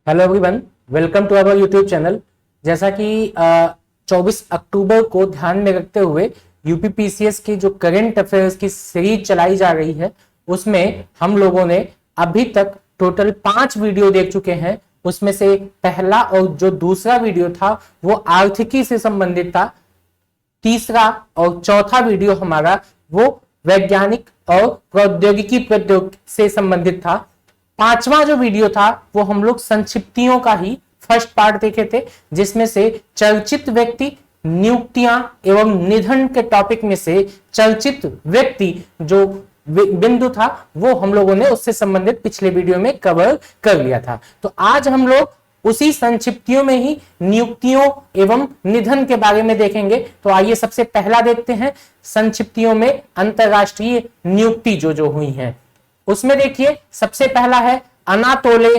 Hello everyone, welcome to our YouTube channel. जैसा कि 24 अक्टूबर को ध्यान में रखते हुए यूपीपीसीएस की जो करंट अफेयर्स की सीरीज चलाई जा रही है, उसमें हम लोगों ने अभी तक टोटल 5 वीडियो देख चुके हैं। उसमें से पहला और जो दूसरा वीडियो था वो आर्थिकी से संबंधित था। तीसरा और चौथा वीडियो हमारा वो वैज्ञानिक और प्रौद्योगिकी से संबंधित था। पांचवा जो वीडियो था वो हम लोग संक्षिप्तियों का ही फर्स्ट पार्ट देखे थे, जिसमें से चर्चित व्यक्ति, नियुक्तियां एवं निधन के टॉपिक में से चर्चित व्यक्ति जो बिंदु था वो हम लोगों ने उससे संबंधित पिछले वीडियो में कवर कर लिया था। तो आज हम लोग उसी संक्षिप्तियों में ही नियुक्तियों एवं निधन के बारे में देखेंगे। तो आइए सबसे पहला देखते हैं संक्षिप्तियों में अंतरराष्ट्रीय नियुक्ति जो हुई है। उसमें देखिए सबसे पहला है अनातोले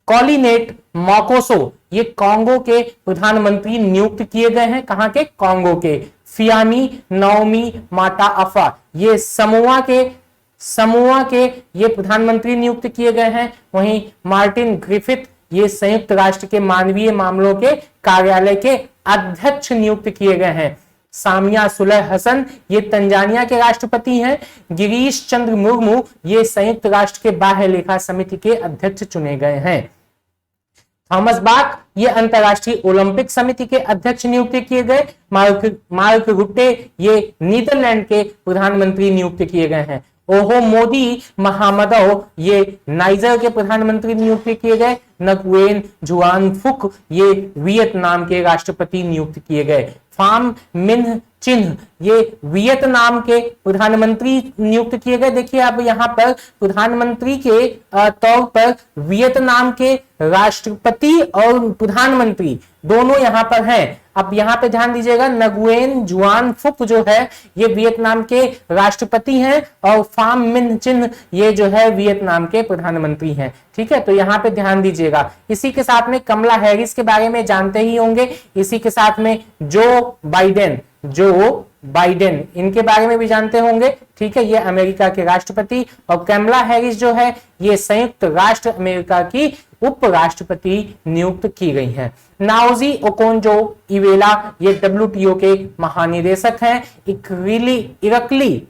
कॉलिनेट मोकोसो। ये कांगो के प्रधानमंत्री नियुक्त किए गए हैं। कहां के? कांगो के। फियामी नाओमी माटा अफा, ये समोआ के ये प्रधानमंत्री नियुक्त किए गए हैं। वहीं मार्टिन ग्रिफिथ ये संयुक्त राष्ट्र के मानवीय मामलों के कार्यालय के अध्यक्ष नियुक्त किए गए हैं। सामिया सुलह हसन ये तंजानिया के राष्ट्रपति हैं। गिरीश चंद्र मुर्मू ये संयुक्त राष्ट्र के बाह्य लेखा समिति के अध्यक्ष चुने गए हैं। थॉमस बाक ये अंतरराष्ट्रीय ओलंपिक समिति के अध्यक्ष नियुक्त किए गए। मार्क रुट्टे ये नीदरलैंड के प्रधानमंत्री नियुक्त किए गए हैं। ओहो मोदी महामदो ये नाइजर के प्रधानमंत्री नियुक्त किए गए। नगुएन जुआनफुक ये वियतनाम के राष्ट्रपति नियुक्त किए गए। फाम मिन्ह चिन्ह ये वियतनाम के प्रधानमंत्री नियुक्त किए गए। देखिए अब यहाँ पर प्रधानमंत्री के तौर पर वियतनाम के राष्ट्रपति और प्रधानमंत्री दोनों यहाँ पर हैं। अब यहाँ पे ध्यान दीजिएगा, नगुएन जुआन फुक जो है ये वियतनाम के राष्ट्रपति हैं और फाम मिन्ह चिन्ह ये जो है वियतनाम के प्रधानमंत्री हैं। ठीक है, तो यहाँ पे ध्यान दीजिएगा। इसी के साथ में कमला हैरिस के बारे में जानते ही होंगे। इसी के साथ में जो बाइडेन इनके बारे में भी जानते होंगे। ठीक है, ये अमेरिका के राष्ट्रपति और कमला हैरिस जो है ये संयुक्त राष्ट्र अमेरिका की उपराष्ट्रपति नियुक्त की गई हैं। नाओजी ओकोंजो इवेला ये WTO के महानिदेशक हैं। इरकली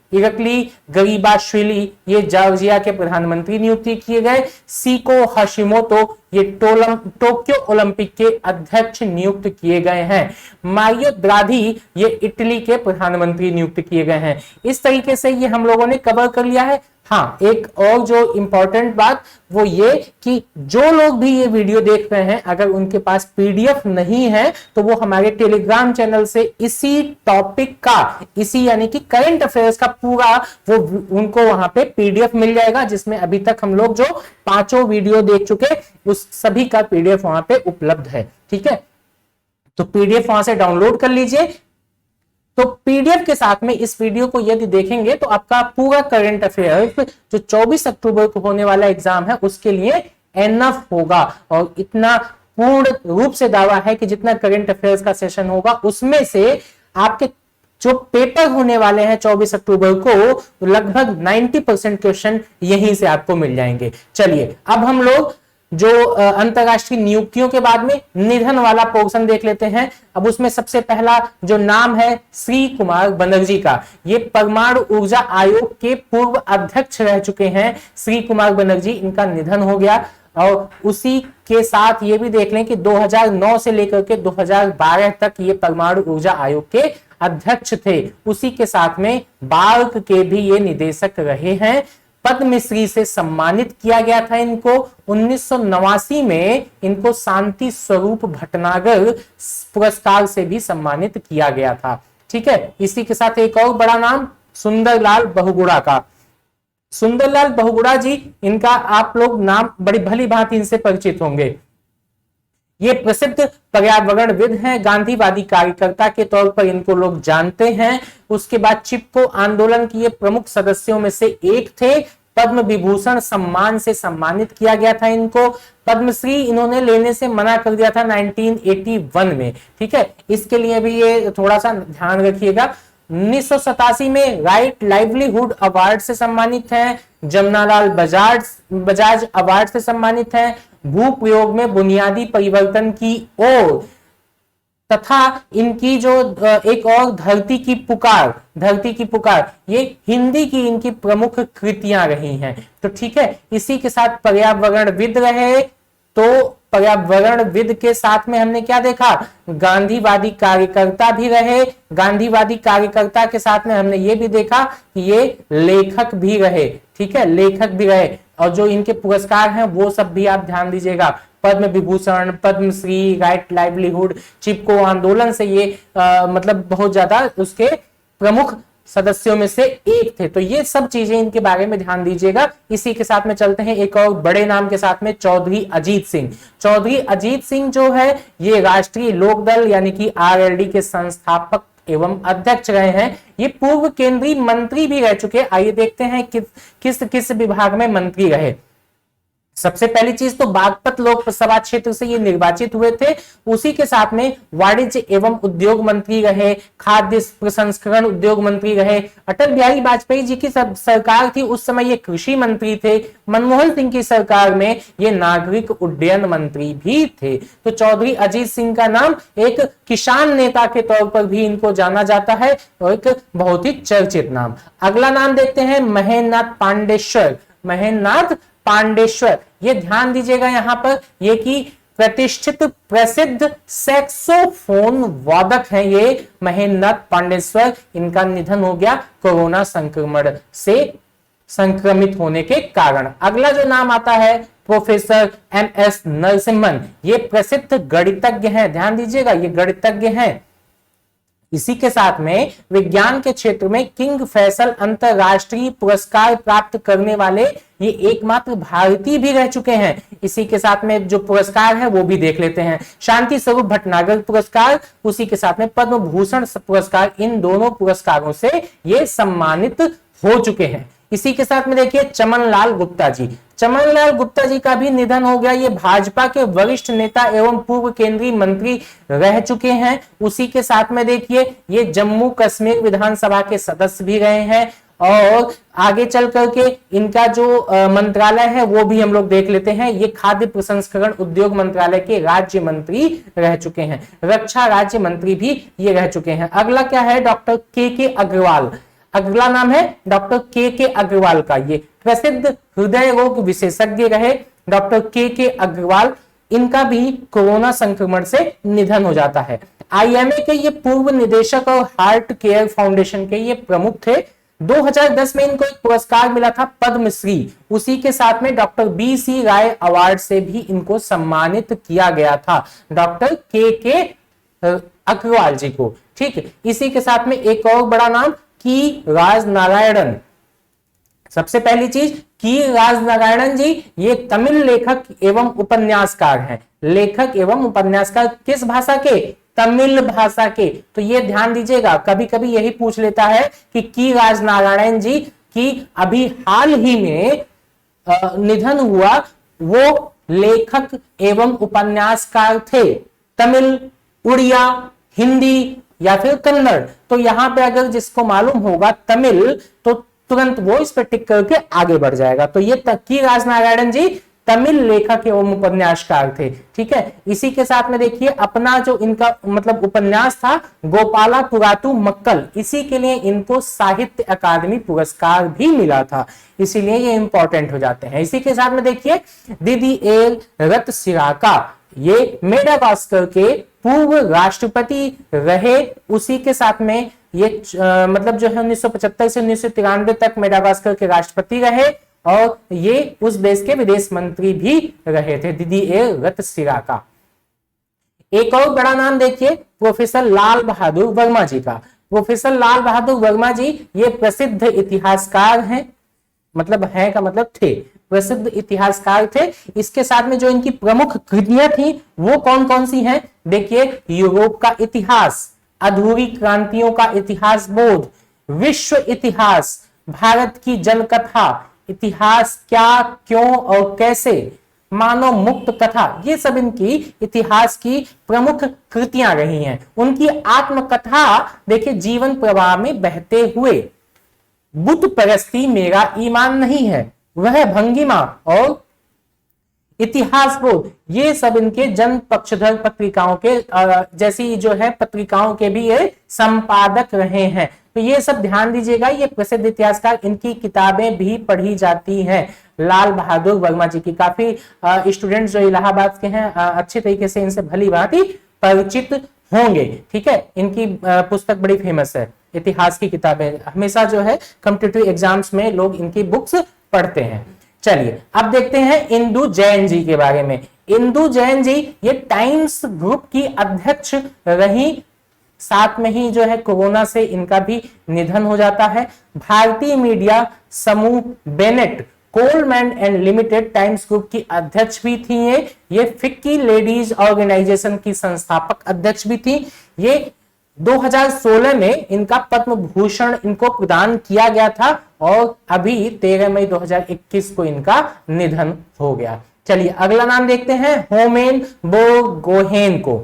गरीबाश्विली ये जॉर्जिया के प्रधानमंत्री नियुक्त किए गए। सीको हशिमोतो ये टोक्यो ओलंपिक के अध्यक्ष नियुक्त किए गए हैं। मारियो द्राघी ये इटली के प्रधानमंत्री नियुक्त किए गए हैं। इस तरीके से ये हम लोगों ने कवर कर लिया है। हाँ, एक और जो इंपॉर्टेंट बात वो ये कि जो लोग भी ये वीडियो देख रहे हैं अगर उनके पास PDF नहीं है तो वो हमारे टेलीग्राम चैनल से इसी टॉपिक का, इसी यानी कि करंट अफेयर्स का पूरा वो उनको वहां पे PDF मिल जाएगा, जिसमें अभी तक हम लोग जो 5 वीडियो देख चुके उस सभी का PDF वहां पे उपलब्ध है। ठीक है, तो PDF वहां से डाउनलोड कर लीजिए। तो PDF के साथ में इस वीडियो को यदि देखेंगे तो आपका पूरा करंट अफेयर्स जो 24 अक्टूबर को होने वाला एग्जाम है उसके लिए एनफ होगा। और इतना पूर्ण रूप से दावा है कि जितना करंट अफेयर्स का सेशन होगा उसमें से आपके जो पेपर होने वाले हैं 24 अक्टूबर को लगभग 90% क्वेश्चन यहीं से आपको मिल जाएंगे। चलिए अब हम लोग जो अंतरराष्ट्रीय नियुक्तियों के बाद में निधन वाला पोर्शन देख लेते हैं। अब उसमें सबसे पहला जो नाम है श्री कुमार बनर्जी का। ये परमाणु ऊर्जा आयोग के पूर्व अध्यक्ष रह चुके हैं श्री कुमार बनर्जी, इनका निधन हो गया। और उसी के साथ ये भी देख लें कि 2009 से लेकर के 2012 तक ये परमाणु ऊर्जा आयोग के अध्यक्ष थे। उसी के साथ में बार्क के भी ये निदेशक रहे हैं। पद्मश्री से सम्मानित किया गया था इनको। 1989 में इनको शांति स्वरूप भटनागर पुरस्कार से भी सम्मानित किया गया था। ठीक है, इसी के साथ एक और बड़ा नाम सुंदरलाल बहुगुणा का। सुंदरलाल बहुगुणा जी, इनका आप लोग नाम बड़ी भली भांति इनसे परिचित होंगे। ये प्रसिद्ध पर्यावरणविद हैं, गांधीवादी कार्यकर्ता के तौर पर इनको लोग जानते हैं। उसके बाद चिपको आंदोलन के ये प्रमुख सदस्यों में से एक थे। पद्म विभूषण सम्मान से सम्मानित किया गया था इनको। पद्मश्री इन्होंने लेने से मना कर दिया था 1981 में। ठीक है, इसके लिए भी ये थोड़ा सा ध्यान रखिएगा। 1987 में राइट लाइवलीहुड अवार्ड से सम्मानित हैं। जमनालाल बजाज अवार्ड से सम्मानित हैं। भूप्रयोग में बुनियादी परिवर्तन की ओर तथा इनकी जो एक और धरती की पुकार, ये हिंदी की इनकी प्रमुख कृतियां रही हैं। तो ठीक है, इसी के साथ पर्यावरणविद रहे, तो पर्यावरणविद के साथ में हमने क्या देखा, गांधीवादी कार्यकर्ता भी रहे। गांधीवादी कार्यकर्ता के साथ में हमने ये भी देखा कि ये लेखक भी रहे। ठीक है, लेखक भी रहे। और जो इनके पुरस्कार हैं वो सब भी आप ध्यान दीजिएगा, पद्म विभूषण, पद्मश्री, राइट लाइवलीहुड, चिपको आंदोलन से ये मतलब बहुत ज्यादा उसके प्रमुख सदस्यों में से एक थे। तो ये सब चीजें इनके बारे में ध्यान दीजिएगा। इसी के साथ में चलते हैं एक और बड़े नाम के साथ में, चौधरी अजीत सिंह। चौधरी अजीत सिंह जो है ये राष्ट्रीय लोकदल यानी कि आरएलडी के संस्थापक एवं अध्यक्ष रहे हैं। ये पूर्व केंद्रीय मंत्री भी रह चुके। आइए देखते हैं किस किस विभाग में मंत्री रहे। सबसे पहली चीज तो बागपत लोकसभा क्षेत्र से ये निर्वाचित हुए थे। उसी के साथ में वाणिज्य एवं उद्योग मंत्री रहे, खाद्य प्रसंस्करण उद्योग मंत्री रहे। अटल बिहारी वाजपेयी जी की सरकार थी, उस समय ये कृषि मंत्री थे। मनमोहन सिंह की सरकार में ये नागरिक उड्डयन मंत्री भी थे। तो चौधरी अजीत सिंह का नाम एक किसान नेता के तौर पर भी इनको जाना जाता है और एक बहुत ही चर्चित नाम। अगला नाम देखते हैं महेंद्रनाथ पांडेश्वर। महेंद्रनाथ पांडेश्वर, ये ध्यान दीजिएगा यहां पर, ये कि प्रतिष्ठित प्रसिद्ध सैक्सोफोन वादक हैं ये महेंद्रनाथ पांडेश्वर। इनका निधन हो गया कोरोना संक्रमण से संक्रमित होने के कारण। अगला जो नाम आता है प्रोफेसर एमएस नरसिम्हन, ये प्रसिद्ध गणितज्ञ हैं। ध्यान दीजिएगा, ये गणितज्ञ हैं। इसी के साथ में विज्ञान के क्षेत्र में किंग फैसल अंतरराष्ट्रीय पुरस्कार प्राप्त करने वाले ये एकमात्र भारतीय भी रह चुके हैं। इसी के साथ में जो पुरस्कार है वो भी देख लेते हैं। शांति स्वरूप भटनागर पुरस्कार, उसी के साथ में पद्म भूषण पुरस्कार, इन दोनों पुरस्कारों से ये सम्मानित हो चुके हैं। इसी के साथ में देखिए चमनलाल गुप्ता जी। चमनलाल गुप्ता जी का भी निधन हो गया। ये भाजपा के वरिष्ठ नेता एवं पूर्व केंद्रीय मंत्री रह चुके हैं। उसी के साथ में देखिए ये जम्मू कश्मीर विधानसभा के सदस्य भी रहे हैं। और आगे चल करके इनका जो मंत्रालय है वो भी हम लोग देख लेते हैं। ये खाद्य प्रसंस्करण उद्योग मंत्रालय के राज्य मंत्री रह चुके हैं। रक्षा राज्य मंत्री भी ये रह चुके हैं। अगला क्या है, डॉक्टर के अग्रवाल। अगला नाम है डॉक्टर के अग्रवाल का। ये प्रसिद्ध हृदय रोग विशेषज्ञ रहे डॉक्टर के अग्रवाल। इनका भी कोरोना संक्रमण से निधन हो जाता है। आईएमए के ये पूर्व निदेशक और हार्ट केयर फाउंडेशन के ये प्रमुख थे। 2010 में इनको एक पुरस्कार मिला था पद्मश्री। उसी के साथ में डॉक्टर बीसी राय अवार्ड से भी इनको सम्मानित किया गया था, डॉक्टर के अग्रवाल जी को। ठीक है, इसी के साथ में एक और बड़ा नाम की राजनारायणन। सबसे पहली चीज की राजनारायणन जी ये तमिल लेखक एवं उपन्यासकार हैं। लेखक एवं उपन्यासकार किस भाषा के, तमिल भाषा के। तो ये ध्यान दीजिएगा, कभी कभी यही पूछ लेता है कि की राजनारायण जी की अभी हाल ही में निधन हुआ, वो लेखक एवं उपन्यासकार थे। तमिल, उड़िया, हिंदी या फिर कन्नड़। तो यहां पे अगर जिसको मालूम होगा तमिल तो तुरंत वो इस पर टिक करके आगे बढ़ जाएगा। तो ये की राजनारायणन जी तमिल लेखक एवं उपन्यासकार थे। ठीक है, इसी के साथ में देखिए अपना जो इनका मतलब उपन्यास था गोपाला पुरातु मक्कल, इसी के लिए इनको साहित्य अकादमी पुरस्कार भी मिला था। इसीलिए ये इंपॉर्टेंट हो जाते हैं। इसी के साथ में देखिए दिदिएर रथसिराका, ये मेडागास्कर के पूर्व राष्ट्रपति रहे। उसी के साथ में ये मतलब जो है 1975 से 1993 तक मेडागास्कर के राष्ट्रपति रहे और ये उस देश के विदेश मंत्री भी रहे थे, दिदिएर रथसिराका। एक और बड़ा नाम देखिए प्रोफेसर लाल बहादुर वर्मा जी का। प्रोफेसर लाल बहादुर वर्मा जी ये प्रसिद्ध इतिहासकार हैं, मतलब है का मतलब थे, प्रसिद्ध इतिहासकार थे। इसके साथ में जो इनकी प्रमुख कृतियां थी वो कौन कौन सी हैं, देखिए यूरोप का इतिहास, अधूरी क्रांतियों का इतिहास बोध, विश्व इतिहास, भारत की जनकथा, इतिहास क्या क्यों और कैसे, मानव मुक्त कथा, ये सब इनकी इतिहास की प्रमुख कृतियां रही हैं। उनकी आत्मकथा देखिए जीवन प्रवाह में बहते हुए, बुत परस्ती मेरा ईमान नहीं है, वह भंगिमा और इतिहास बोध, ये सब इनके जन पक्षधर पत्रिकाओं के जैसी जो है पत्रिकाओं के भी ये संपादक रहे हैं। तो ये सब ध्यान दीजिएगा, ये प्रसिद्ध इतिहासकार, इनकी किताबें भी पढ़ी जाती हैं। लाल बहादुर वर्मा जी की, काफी स्टूडेंट्स जो इलाहाबाद के हैं अच्छे तरीके से इनसे भली भांति परिचित होंगे। ठीक है, इनकी पुस्तक बड़ी फेमस है, इतिहास की किताबें हमेशा जो है कॉम्पिटिटिव एग्जाम्स में लोग इनकी बुक्स पढ़ते हैं। चलिए अब देखते हैं इंदु जैन जी के बारे में। इंदु जैन जी ये टाइम्स ग्रुप की अध्यक्ष रही, साथ में ही जो है कोरोना से इनका भी निधन हो जाता है। भारतीय मीडिया समूह Bennett Coleman and limited times group की अध्यक्ष भी थी। ये फिक्की लेडीज ऑर्गेनाइजेशन की संस्थापक अध्यक्ष भी थी। ये 2016 में इनका पद्म भूषण इनको प्रदान किया गया था और अभी 13 मई 2021 को इनका निधन हो गया। चलिए अगला नाम देखते हैं, होमेन बोरगोहेन को।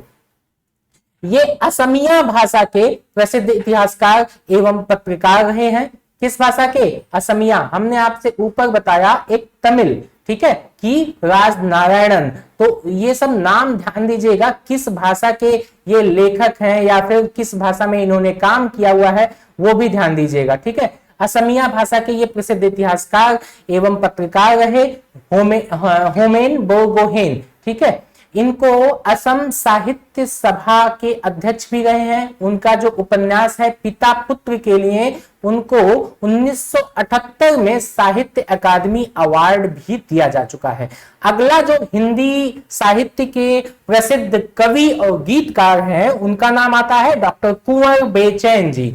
ये असमिया भाषा के प्रसिद्ध इतिहासकार एवं पत्रकार रहे हैं। किस भाषा के? असमिया। हमने आपसे ऊपर बताया एक तमिल, ठीक है, कि राजनारायणन। तो ये सब नाम ध्यान दीजिएगा, किस भाषा के ये लेखक हैं या फिर किस भाषा में इन्होंने काम किया हुआ है वो भी ध्यान दीजिएगा। ठीक है, असमिया भाषा के ये प्रसिद्ध इतिहासकार एवं पत्रकार रहे, होमेन बोरगोहेन। ठीक है, इनको असम साहित्य सभा के अध्यक्ष भी रहे हैं। उनका जो उपन्यास है पिता पुत्र के लिए, उनको 1978 में साहित्य अकादमी अवार्ड भी दिया जा चुका है। अगला जो हिंदी साहित्य के प्रसिद्ध कवि और गीतकार हैं, उनका नाम आता है डॉक्टर कुंवर बेचैन जी।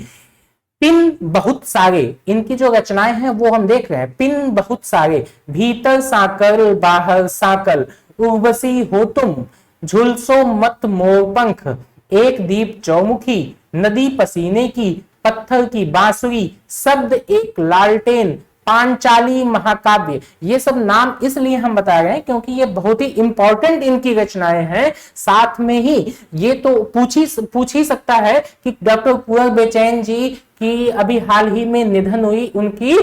पिन बहुत सारे, इनकी जो रचनाएं हैं वो हम देख रहे हैं। पिन बहुत सारे, भीतर साकल बाहर साकल, उर्वशी हो तुम, झुलसो मत मोरपंख, एक दीप चौमुखी, नदी पसीने की, पत्थर की बांसुरी, शब्द एक लालटेन, पांचाली महाकाव्य। ये सब नाम इसलिए हम बता रहे हैं क्योंकि ये बहुत ही इंपॉर्टेंट इनकी रचनाएं हैं। साथ में ही ये तो पूछ ही सकता है कि डॉक्टर कुंवर बेचैन जी की अभी हाल ही में निधन हुई, उनकी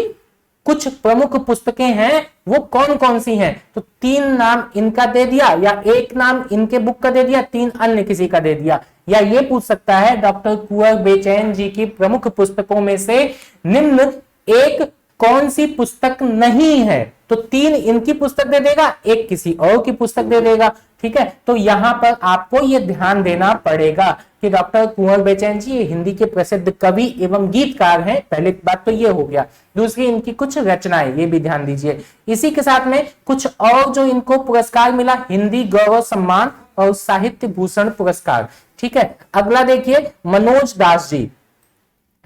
कुछ प्रमुख पुस्तकें हैं, वो कौन कौन सी हैं? तो 3 नाम इनका दे दिया, या एक नाम इनके बुक का दे दिया, 3 अन्य किसी का दे दिया। या ये पूछ सकता है डॉक्टर कुंवर बेचैन जी की प्रमुख पुस्तकों में से निम्न एक कौन सी पुस्तक नहीं है? तो 3 इनकी पुस्तक दे देगा, एक किसी और की पुस्तक दे देगा। ठीक है, तो यहां पर आपको यह ध्यान देना पड़ेगा कि डॉक्टर कुंवर बेचैन जी ये हिंदी के प्रसिद्ध कवि एवं गीतकार हैं। पहली बात तो ये हो गया। दूसरी, इनकी कुछ रचनाएं, ये भी ध्यान दीजिए। इसी के साथ में कुछ और जो इनको पुरस्कार मिला, हिंदी गौरव सम्मान और साहित्य भूषण पुरस्कार। ठीक है, अगला देखिए, मनोज दास जी।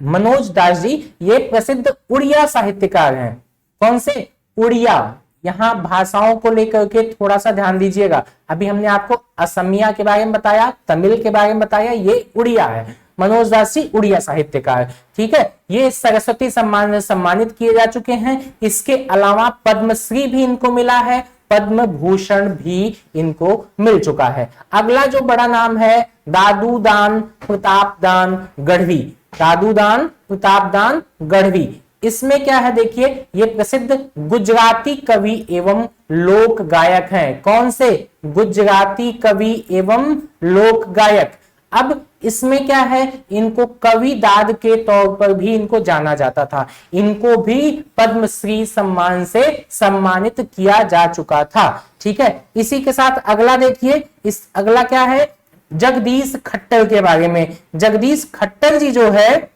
मनोज दास जी ये प्रसिद्ध उड़िया साहित्यकार हैं। कौन से? उड़िया। यहां भाषाओं को लेकर के थोड़ा सा ध्यान दीजिएगा। अभी हमने आपको असमिया के बारे में बताया, तमिल के बारे में बताया, ये उड़िया है। मनोज दास जी उड़िया साहित्यकार। ठीक है, ये सरस्वती सम्मान में सम्मानित किए जा चुके हैं। इसके अलावा पद्मश्री भी इनको मिला है, पद्म भूषण भी इनको मिल चुका है। अगला जो बड़ा नाम है, दादूदान प्रतापदान गढ़वी। दादूदान प्रतापदान गढ़वी, इसमें क्या है देखिए, ये प्रसिद्ध गुजराती कवि एवं लोक गायक हैं। कौन से? गुजराती कवि एवं लोक गायक। अब इसमें क्या है, इनको कवि दाद के तौर पर भी इनको जाना जाता था। इनको भी पद्मश्री सम्मान से सम्मानित किया जा चुका था। ठीक है, इसी के साथ अगला देखिए, इस अगला क्या है, जगदीश खट्टर के बारे में। जगदीश खट्टर जी जो है,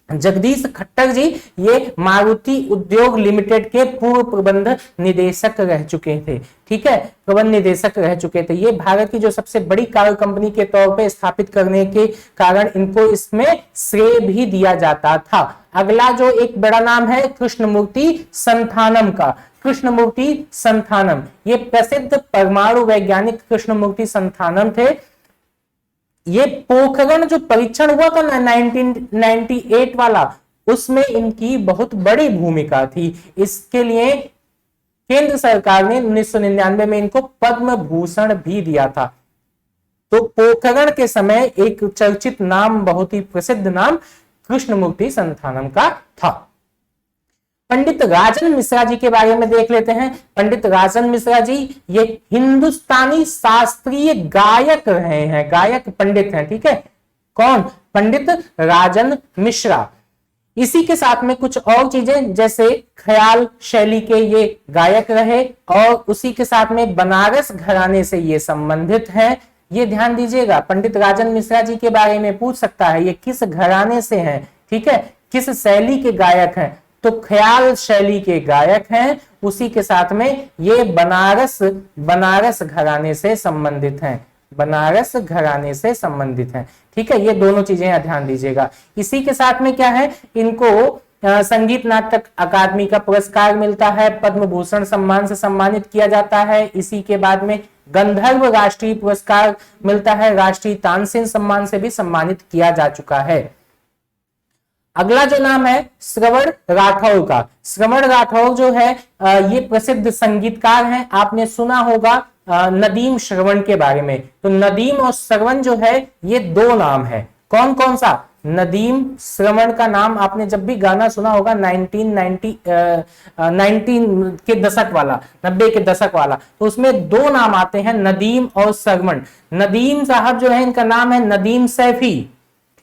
जगदीश खट्टर जी ये मारुति उद्योग लिमिटेड के पूर्व प्रबंध निदेशक रह चुके थे। ठीक है, प्रबंध निदेशक रह चुके थे। ये भारत की जो सबसे बड़ी कार कंपनी के तौर पे स्थापित करने के कारण इनको इसमें श्रेय भी दिया जाता था। अगला जो एक बड़ा नाम है, कृष्णमूर्ति संथानम का। कृष्णमूर्ति संथानम ये प्रसिद्ध परमाणु वैज्ञानिक कृष्णमूर्ति संथानम थे। ये पोखरण जो परीक्षण हुआ था ना 1998 वाला, उसमें इनकी बहुत बड़ी भूमिका थी। इसके लिए केंद्र सरकार ने 1999 में इनको पद्म भूषण भी दिया था। तो पोखरण के समय एक चर्चित नाम, बहुत ही प्रसिद्ध नाम कृष्णमूर्ति संथानम का था। पंडित राजन मिश्रा जी के बारे में देख लेते हैं। पंडित राजन मिश्रा जी ये हिंदुस्तानी शास्त्रीय गायक रहे हैं, गायक पंडित हैं, ठीक है। कौन? पंडित राजन मिश्रा। इसी के साथ में कुछ और चीजें, जैसे ख्याल शैली के ये गायक रहे और उसी के साथ में बनारस घराने से ये संबंधित है। ये ध्यान दीजिएगा, पंडित राजन मिश्रा जी के बारे में पूछ सकता है ये किस घराने से हैं, ठीक है, किस शैली के गायक हैं, तो ख्याल शैली के गायक हैं। उसी के साथ में ये बनारस घराने से संबंधित हैं, बनारस घराने से संबंधित हैं, ठीक है। ये दोनों चीजें ध्यान दीजिएगा। इसी के साथ में क्या है, इनको संगीत नाटक अकादमी का पुरस्कार मिलता है, पद्म भूषण सम्मान से सम्मानित किया जाता है। इसी के बाद में गंधर्व राष्ट्रीय पुरस्कार मिलता है, राष्ट्रीय तानसेन सम्मान से भी सम्मानित किया जा चुका है। अगला जो नाम है श्रवण राठौर का। श्रवण राठौर जो है ये प्रसिद्ध संगीतकार हैं। आपने सुना होगा नदीम श्रवण के बारे में। तो नदीम और श्रवण जो है ये दो नाम है। कौन कौन सा? नदीम श्रवण का नाम आपने जब भी गाना सुना होगा 19 के दशक वाला, 90 के दशक वाला, तो उसमें दो नाम आते हैं, नदीम और श्रवण। नदीम साहब जो है इनका नाम है नदीम सैफी,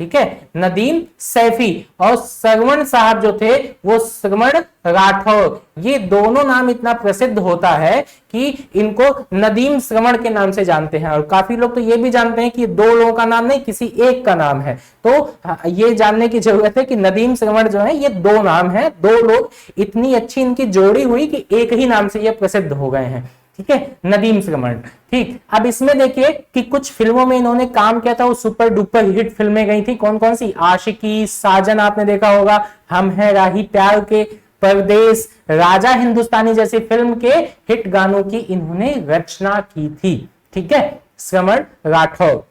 ठीक है, नदीम सैफी, और श्रवण साहब जो थे वो श्रवण राठौर। ये दोनों नाम इतना प्रसिद्ध होता है कि इनको नदीम श्रवण के नाम से जानते हैं। और काफी लोग तो ये भी जानते हैं कि दो लोगों का नाम नहीं, किसी एक का नाम है। तो ये जानने की जरूरत है कि नदीम श्रवण जो है ये दो नाम है, दो लोग, इतनी अच्छी इनकी जोड़ी हुई कि एक ही नाम से ये प्रसिद्ध हो गए हैं, ठीक है, नदीम श्रवण। ठीक, अब इसमें देखिए कि कुछ फिल्मों में इन्होंने काम किया था, वो सुपर डुपर हिट फिल्में गई थी। कौन कौन सी? आशिकी, साजन आपने देखा होगा, हम हैं राही प्यार के, परदेश, राजा हिंदुस्तानी जैसी फिल्म के हिट गानों की इन्होंने रचना की थी, ठीक है, श्रवण राठौर।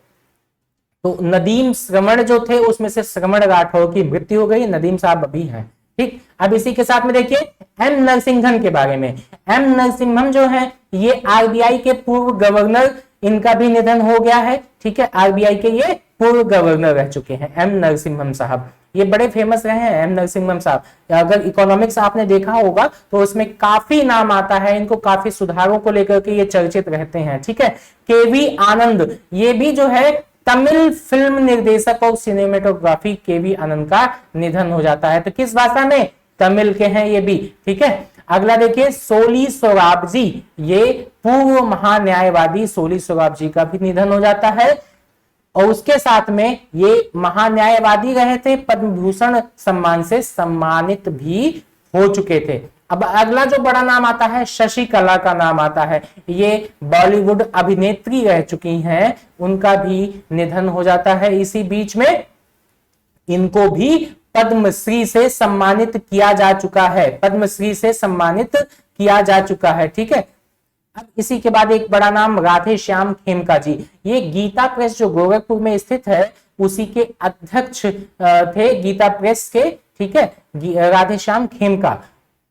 तो नदीम श्रवण जो थे उसमें से श्रवण राठौर की मृत्यु हो गई, नदीम साहब अभी हैं, ठीक। अब इसी के साथ में देखिए एम नरसिंहन के बारे में। एम नरसिंहन जो है ये आरबीआई के पूर्व गवर्नर, इनका भी निधन हो गया है, ठीक है, आरबीआई के ये पूर्व गवर्नर रह चुके हैं एम नरसिंहन साहब। ये बड़े फेमस रहे हैं एम नरसिंहन साहब। अगर इकोनॉमिक्स आपने देखा होगा तो उसमें काफी नाम आता है, इनको काफी सुधारों को लेकर के ये चर्चित रहते हैं, ठीक है। केवी आनंद, ये भी जो है तमिल फिल्म निर्देशक और सिनेमेटोग्राफी केवी आनंद का निधन हो जाता है। तो किस भाषा में? तमिल के हैं ये भी, ठीक है। अगला देखिए सोली सोराबजी, ये पूर्व महान्यायवादी सोली सोराबजी का भी निधन हो जाता है। और उसके साथ में ये महान्यायवादी रहे थे, पद्म भूषण सम्मान से सम्मानित भी हो चुके थे। अब अगला जो बड़ा नाम आता है शशि कला का नाम आता है। ये बॉलीवुड अभिनेत्री रह चुकी हैं, उनका भी निधन हो जाता है। इसी बीच में इनको भी पद्मश्री से सम्मानित किया जा चुका है, पद्मश्री से सम्मानित किया जा चुका है, ठीक है। अब इसी के बाद एक बड़ा नाम राधे श्याम खेमका जी, ये गीता प्रेस जो गोरखपुर में स्थित है उसी के अध्यक्ष थे, गीता प्रेस के, ठीक है, राधे श्याम खेमका।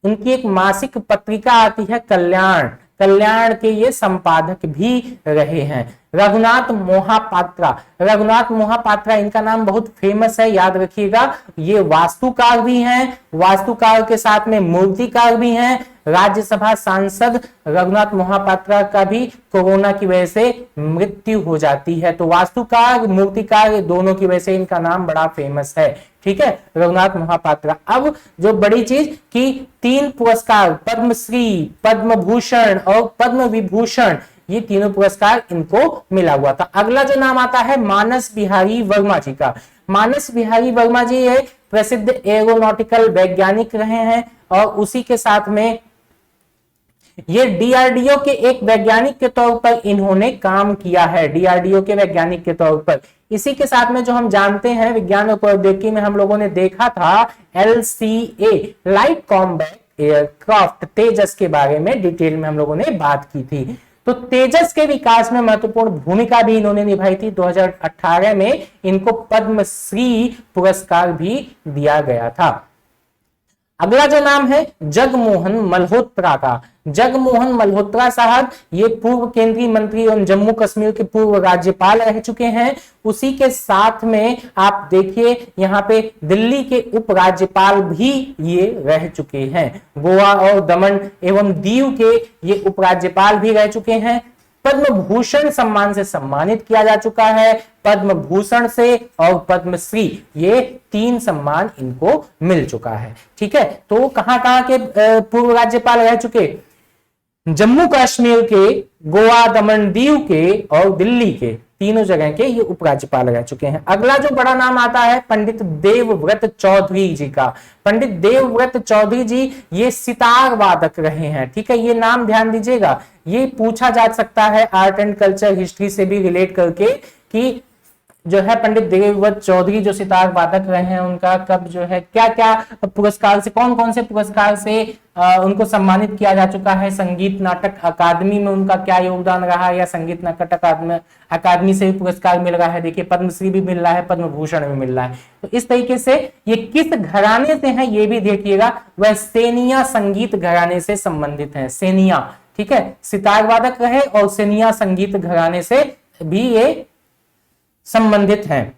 उनकी एक मासिक पत्रिका आती है कल्याण, कल्याण के ये संपादक भी रहे हैं। रघुनाथ मोहापात्रा, रघुनाथ मोहापात्रा इनका नाम बहुत फेमस है, याद रखिएगा। ये वास्तुकार भी हैं, वास्तुकार के साथ में मूर्तिकार भी हैं। राज्यसभा सांसद रघुनाथ मोहापात्रा का भी कोरोना की वजह से मृत्यु हो जाती है। तो वास्तुकार, मूर्तिकार दोनों की वजह से इनका नाम बड़ा फेमस है, ठीक है, रघुनाथ मोहापात्रा। अब जो बड़ी चीज कि 3 पुरस्कार, पद्मश्री, पद्म भूषण और पद्म विभूषण, ये तीनों पुरस्कार इनको मिला हुआ था। अगला जो नाम आता है मानस बिहारी वर्मा जी का। मानस बिहारी वर्मा जी एक प्रसिद्ध एरोनॉटिकल वैज्ञानिक रहे हैं और उसी के साथ में ये डीआरडीओ के एक वैज्ञानिक के तौर पर इन्होंने काम किया है, डीआरडीओ के वैज्ञानिक के तौर पर। इसी के साथ में जो हम जानते हैं विज्ञान और प्रौद्योगिकी में हम लोगों ने देखा था LCA, लाइट कॉम्बैट एयरक्राफ्ट, तेजस के बारे में डिटेल में हम लोगों ने बात की थी। तो तेजस के विकास में महत्वपूर्ण भूमिका भी इन्होंने निभाई थी। 2018 में इनको पद्मश्री पुरस्कार भी दिया गया था। अगला जो नाम है जगमोहन मल्होत्रा का। जगमोहन मल्होत्रा साहब, ये पूर्व केंद्रीय मंत्री एवं जम्मू कश्मीर के पूर्व राज्यपाल रह चुके हैं। उसी के साथ में आप देखिए यहाँ पे दिल्ली के उपराज्यपाल भी ये रह चुके हैं। गोवा और दमन एवं दीव के ये उपराज्यपाल भी रह चुके हैं। पद्म भूषण सम्मान से सम्मानित किया जा चुका है। पद्म भूषण से और पद्मश्री, ये 3 सम्मान इनको मिल चुका है। ठीक है, तो कहां कहां के पूर्व राज्यपाल रह चुके? जम्मू कश्मीर के, गोवा दमन दीव के और दिल्ली के, तीनों जगह के ये उपराज्यपाल रह चुके हैं। अगला जो बड़ा नाम आता है पंडित देवव्रत चौधरी जी का। पंडित देवव्रत चौधरी जी ये सितार वादक रहे हैं। ठीक है, ये नाम ध्यान दीजिएगा, ये पूछा जा सकता है आर्ट एंड कल्चर हिस्ट्री से भी रिलेट करके कि जो है पंडित देवव्रत चौधरी जो सितार वादक रहे हैं उनका कब जो है क्या क्या पुरस्कार से, कौन कौन से पुरस्कार से उनको सम्मानित किया जा चुका है। संगीत नाटक अकादमी में उनका क्या योगदान रहा है, या संगीत नाटक अकादमी से भी पुरस्कार मिल रहा है। देखिए पद्मश्री भी मिल रहा है, पद्म भूषण भी मिल रहा है। तो इस तरीके से ये किस घराने से है ये भी देखिएगा, वह सेनिया संगीत घराने से संबंधित है। सेनिया, ठीक है, सितार वादक रहे और सेनिया संगीत घराने से भी ये संबंधित हैं।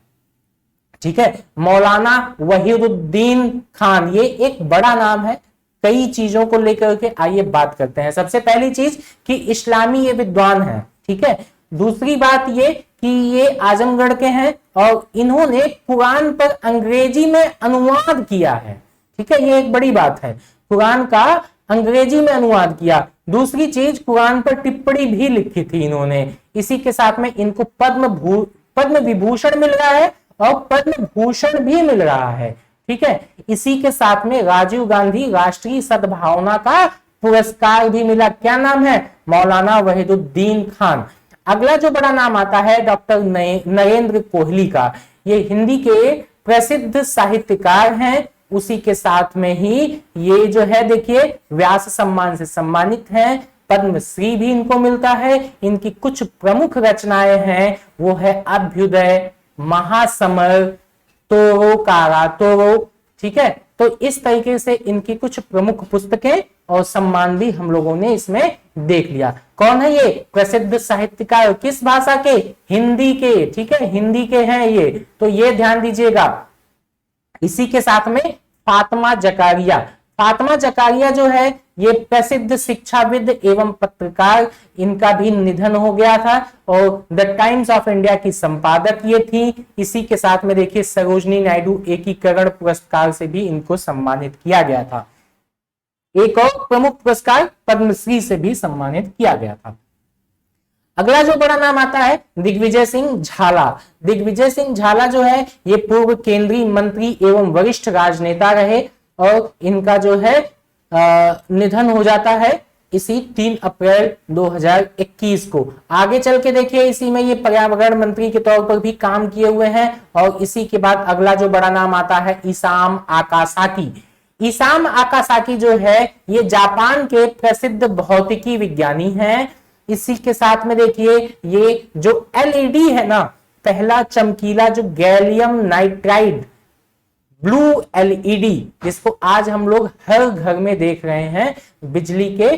ठीक है, मौलाना वहीदुद्दीन खान, ये एक बड़ा नाम है कई चीजों को लेकर के। आइए बात करते हैं। सबसे पहली चीज कि इस्लामी ये विद्वान है। ठीक है, दूसरी बात ये कि ये आजमगढ़ के हैं और इन्होंने कुरान पर अंग्रेजी में अनुवाद किया है। ठीक है, ये एक बड़ी बात है, कुरान का अंग्रेजी में अनुवाद किया। दूसरी चीज, कुरान पर टिप्पणी भी लिखी थी इन्होंने। इसी के साथ में इनको पद्म विभूषण मिल रहा है और पद्म भूषण भी मिल रहा है। ठीक है, इसी के साथ में राजीव गांधी राष्ट्रीय सद्भावना का पुरस्कार भी मिला। क्या नाम है? मौलाना वहीदुद्दीन खान। अगला जो बड़ा नाम आता है डॉक्टर नरेंद्र कोहली का। ये हिंदी के प्रसिद्ध साहित्यकार हैं। उसी के साथ में ही ये जो है देखिए व्यास सम्मान से सम्मानित हैं। पद्मश्री भी इनको मिलता है। इनकी कुछ प्रमुख रचनाएं हैं, वो है अभ्युदय, महासमर, तोरो कारा तोरो। ठीक है, तो इस तरीके से इनकी कुछ प्रमुख पुस्तकें और सम्मान भी हम लोगों ने इसमें देख लिया। कौन है ये प्रसिद्ध साहित्यकार? किस भाषा के? हिंदी के। ठीक है, हिंदी के हैं ये, तो ये ध्यान दीजिएगा। इसी के साथ में फातिमा जकारिया। फातिमा जकारिया जो है ये प्रसिद्ध शिक्षाविद एवं पत्रकार, इनका भी निधन हो गया था और द टाइम्स ऑफ इंडिया की संपादक ये थी। इसी के साथ में देखिए सरोजनी नायडू एकीकरण पुरस्कार से भी इनको सम्मानित किया गया था। एक और प्रमुख पुरस्कार पद्मश्री से भी सम्मानित किया गया था। अगला जो बड़ा नाम आता है दिग्विजय सिंह झाला। दिग्विजय सिंह झाला जो है ये पूर्व केंद्रीय मंत्री एवं वरिष्ठ राजनेता रहे और इनका जो है निधन हो जाता है इसी 3 अप्रैल 2021 को। आगे चल के देखिए इसी में ये पर्यावरण मंत्री के तौर पर भी काम किए हुए हैं। और इसी के बाद अगला जो बड़ा नाम आता है इसाम आकासाकी। इसाम आकासाकी जो है ये जापान के प्रसिद्ध भौतिकी विज्ञानी हैं। इसी के साथ में देखिए ये जो एलईडी है ना, पहला चमकीला जो गैलियम नाइट्राइड ब्लू एलईडी, जिसको आज हम लोग हर घर में देख रहे हैं, बिजली के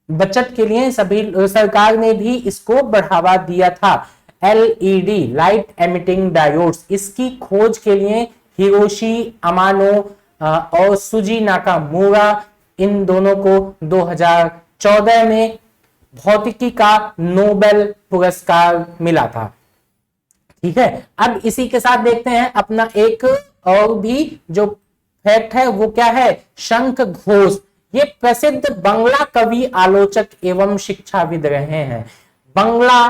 बचत के लिए सभी सरकार ने भी इसको बढ़ावा दिया था। एलईडी लाइट एमिटिंग डायोड्स, इसकी खोज के लिए हिरोशी अमानो और सुजी नाकामुरा, इन दोनों को 2014 में भौतिकी का नोबेल पुरस्कार मिला था। ठीक है, अब इसी के साथ देखते हैं अपना एक और भी जो फैक्ट है वो क्या है, शंख घोष। ये प्रसिद्ध बंगला कवि, आलोचक एवं शिक्षाविद रहे हैं। बंगला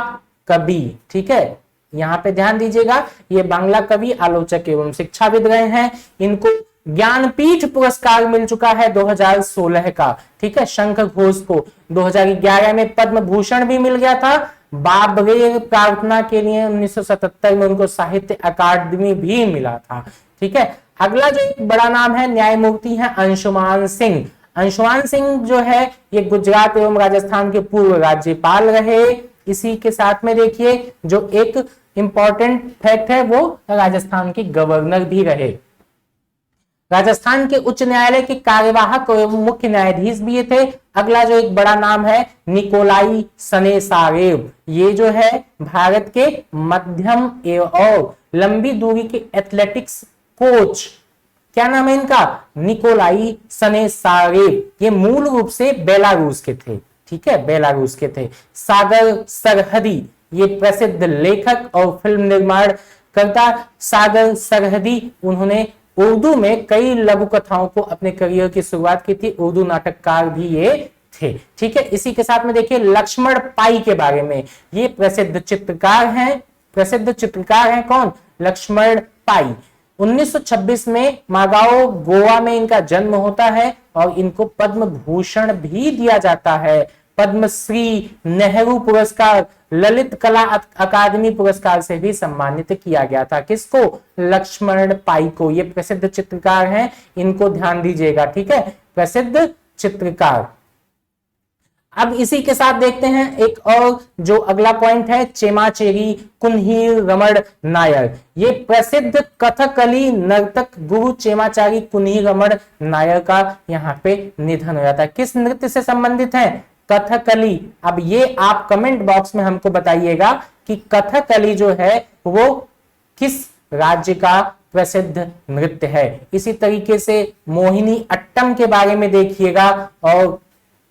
कवि, ठीक है, यहां पे ध्यान दीजिएगा, ये बांग्ला कवि, आलोचक एवं शिक्षाविद रहे हैं। इनको ज्ञानपीठ पुरस्कार मिल चुका है 2016 का। ठीक है, शंख घोष को 2011 में पद्म भूषण भी मिल गया था। बाबरे प्रार्थना के लिए 1977 में उनको साहित्य अकादमी भी मिला था। ठीक है, अगला जो एक बड़ा नाम है न्यायमूर्ति है अंशुमान सिंह। अंशुमान सिंह जो है ये गुजरात एवं राजस्थान के पूर्व राज्यपाल रहे। इसी के साथ में देखिए जो एक इंपॉर्टेंट फैक्ट है वो राजस्थान के गवर्नर भी रहे। राजस्थान के उच्च न्यायालय के कार्यवाहक एवं मुख्य न्यायाधीश भी ये थे। अगला जो एक बड़ा नाम है निकोलाई सनेसारेव, ये जो है भारत के मध्यम और लंबी दूरी के एथलेटिक्स कोच, क्या नाम है इनका, निकोलाई सनेसारेव, ये मूल रूप से बेलारूस के थे, ठीक है, बेलारूस के थे। सागर सरहदी, ये प्रसिद्ध लेखक और फिल्म निर्माण करता सागर सरहदी, उन्होंने उर्दू में कई लघु कथाओं को अपने करियर की शुरुआत की थी, उर्दू नाटककार भी ये थे, ठीक है। इसी के साथ में देखिए लक्ष्मण पाई के बारे में, ये प्रसिद्ध चित्रकार हैं कौन, लक्ष्मण पाई। 1926 में मागाओ गोवा में इनका जन्म होता है और इनको पद्म भूषण भी दिया जाता है, पद्मश्री, नेहरू पुरस्कार, ललित कला अकादमी पुरस्कार से भी सम्मानित किया गया था। किसको, लक्ष्मण पाई को। ये प्रसिद्ध चित्रकार हैं, इनको ध्यान दीजिएगा, ठीक है, प्रसिद्ध चित्रकार। अब इसी के साथ देखते हैं एक और जो अगला पॉइंट है, चेमाचेरी कुन्हीर रमण नायर। ये प्रसिद्ध कथकली नर्तक गुरु चेमाचारी कुन्हीर रमण नायर का यहाँ पे निधन हो जाता है। किस नृत्य से संबंधित है, कथकली। अब ये आप कमेंट बॉक्स में हमको बताइएगा कि कथकली जो है वो किस राज्य का प्रसिद्ध नृत्य है। इसी तरीके से मोहिनी अट्टम के बारे में देखिएगा, और